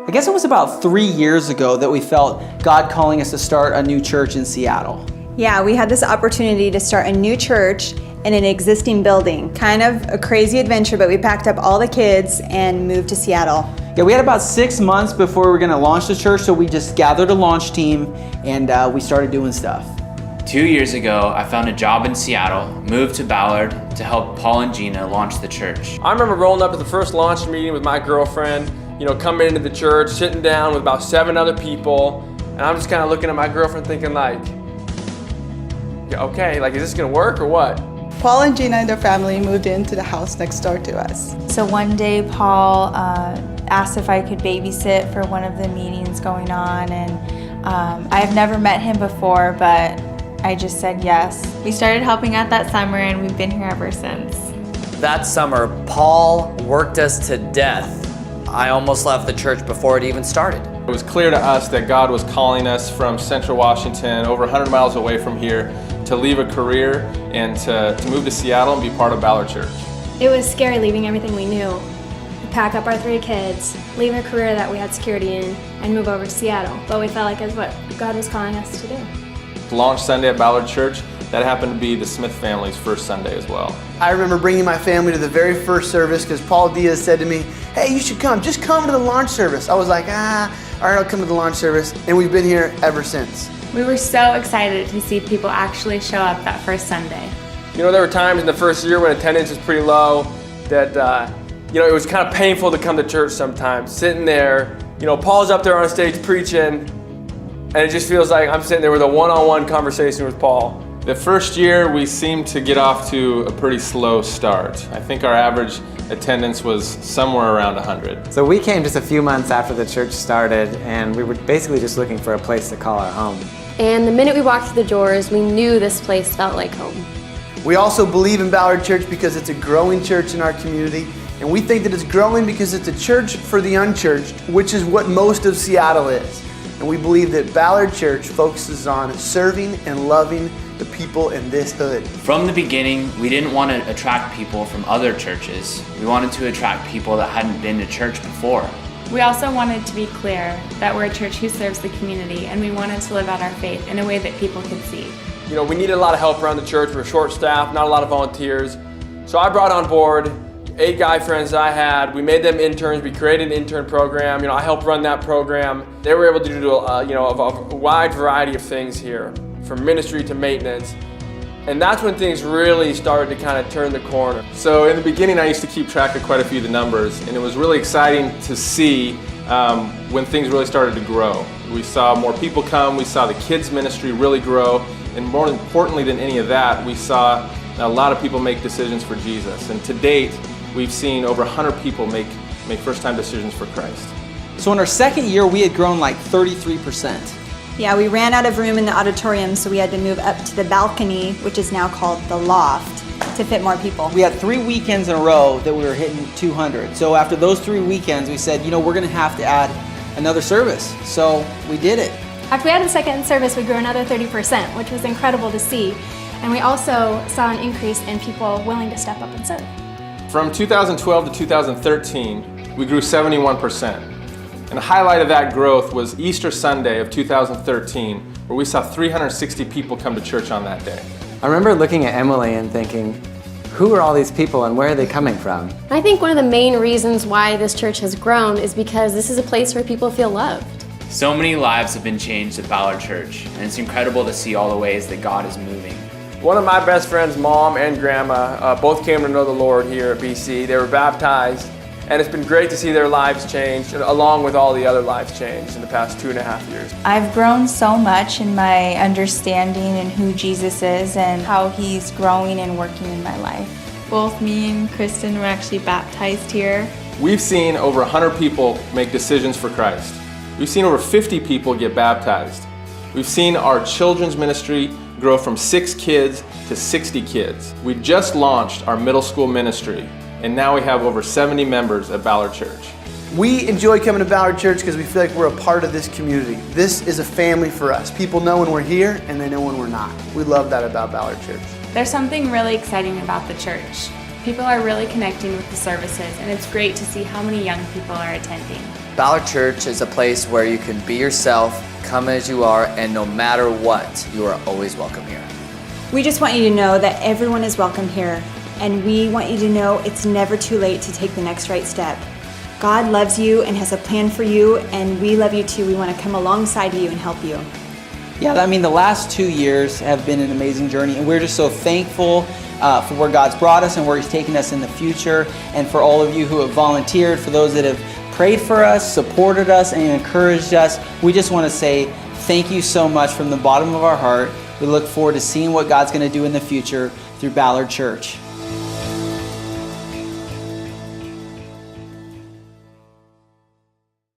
I guess it was about 3 years ago that we felt God calling us to start a new church in Seattle. Yeah, we had this opportunity to start a new church in an existing building. Kind of a crazy adventure, but we packed up all the kids and moved to Seattle. Yeah, we had about 6 months before we were going to launch the church, so we just gathered a launch team and we started doing stuff. 2 years ago, I found a job in Seattle, moved to Ballard to help Paul and Gina launch the church. I remember rolling up at the first launch meeting with my girlfriend, coming into the church, sitting down with about 7 other people, and I'm just kind of looking at my girlfriend thinking like, yeah, okay, like, is this gonna work or what? Paul and Gina and their family moved into the house next door to us. So one day Paul asked if I could babysit for one of the meetings going on, and I've never met him before, but I just said yes. We started helping out that summer and we've been here ever since. That summer, Paul worked us to death. I almost left the church before it even started. It was clear to us that God was calling us from Central Washington, over 100 miles away from here, to leave a career and to move to Seattle and be part of Ballard Church. It was scary leaving everything we knew. Pack up our 3 kids, leave a career that we had security in, and move over to Seattle. But we felt like it's what God was calling us to do. Launch Sunday at Ballard Church, that happened to be the Smith family's first Sunday as well. I remember bringing my family to the very first service because Paul Diaz said to me, hey, you should come, just come to the launch service. I was like, all right, I'll come to the launch service, and we've been here ever since. We were so excited to see people actually show up that first Sunday. There were times in the first year when attendance was pretty low that, it was kind of painful to come to church sometimes. Sitting there, Paul's up there on stage preaching, and it just feels like I'm sitting there with a one-on-one conversation with Paul. The first year, we seemed to get off to a pretty slow start. I think our average attendance was somewhere around 100. So we came just a few months after the church started, and we were basically just looking for a place to call our home. And the minute we walked through the doors, we knew this place felt like home. We also believe in Ballard Church because it's a growing church in our community, and we think that it's growing because it's a church for the unchurched, which is what most of Seattle is. And we believe that Ballard Church focuses on serving and loving the people in this hood. From the beginning, we didn't want to attract people from other churches. We wanted to attract people that hadn't been to church before. We also wanted to be clear that we're a church who serves the community, and we wanted to live out our faith in a way that people could see. We needed a lot of help around the church. We're short-staffed, not a lot of volunteers. So I brought on board 8 guy friends that I had. We made them interns. We created an intern program. I helped run that program. They were able to do a wide variety of things here, from ministry to maintenance. And that's when things really started to kind of turn the corner. So in the beginning, I used to keep track of quite a few of the numbers, and it was really exciting to see when things really started to grow. We saw more people come. We saw the kids ministry really grow. And more importantly than any of that, we saw a lot of people make decisions for Jesus. And to date, we've seen over 100 people make first-time decisions for Christ. So in our second year, we had grown like 33%. Yeah, we ran out of room in the auditorium, so we had to move up to the balcony, which is now called the loft, to fit more people. We had 3 weekends in a row that we were hitting 200. So after those 3 weekends, we said, we're going to have to add another service. So we did it. After we had the second service, we grew another 30%, which was incredible to see. And we also saw an increase in people willing to step up and serve. From 2012 to 2013, we grew 71%. And the highlight of that growth was Easter Sunday of 2013, where we saw 360 people come to church on that day. I remember looking at Emily and thinking, who are all these people and where are they coming from? I think one of the main reasons why this church has grown is because this is a place where people feel loved. So many lives have been changed at Ballard Church, and it's incredible to see all the ways that God is moving. One of my best friends' mom and grandma both came to know the Lord here at BC. They were baptized, and it's been great to see their lives change, along with all the other lives changed in the past 2.5 years. I've grown so much in my understanding and who Jesus is and how he's growing and working in my life. Both me and Kristen were actually baptized here. We've seen over 100 people make decisions for Christ. We've seen over 50 people get baptized. We've seen our children's ministry grow from 6 kids to 60 kids. We just launched our middle school ministry, and now we have over 70 members at Ballard Church. We enjoy coming to Ballard Church because we feel like we're a part of this community. This is a family for us. People know when we're here and they know when we're not. We love that about Ballard Church. There's something really exciting about the church. People are really connecting with the services, and it's great to see how many young people are attending. Ballard Church is a place where you can be yourself, come as you are, and no matter what, you are always welcome here. We just want you to know that everyone is welcome here, and we want you to know it's never too late to take the next right step. God loves you and has a plan for you, and we love you too. We want to come alongside you and help you. Yeah, I mean, the last 2 years have been an amazing journey, and we're just so thankful for where God's brought us and where He's taking us in the future, and for all of you who have volunteered, for those that have prayed for us, supported us, and encouraged us. We just want to say thank you so much from the bottom of our heart. We look forward to seeing what God's going to do in the future through Ballard Church.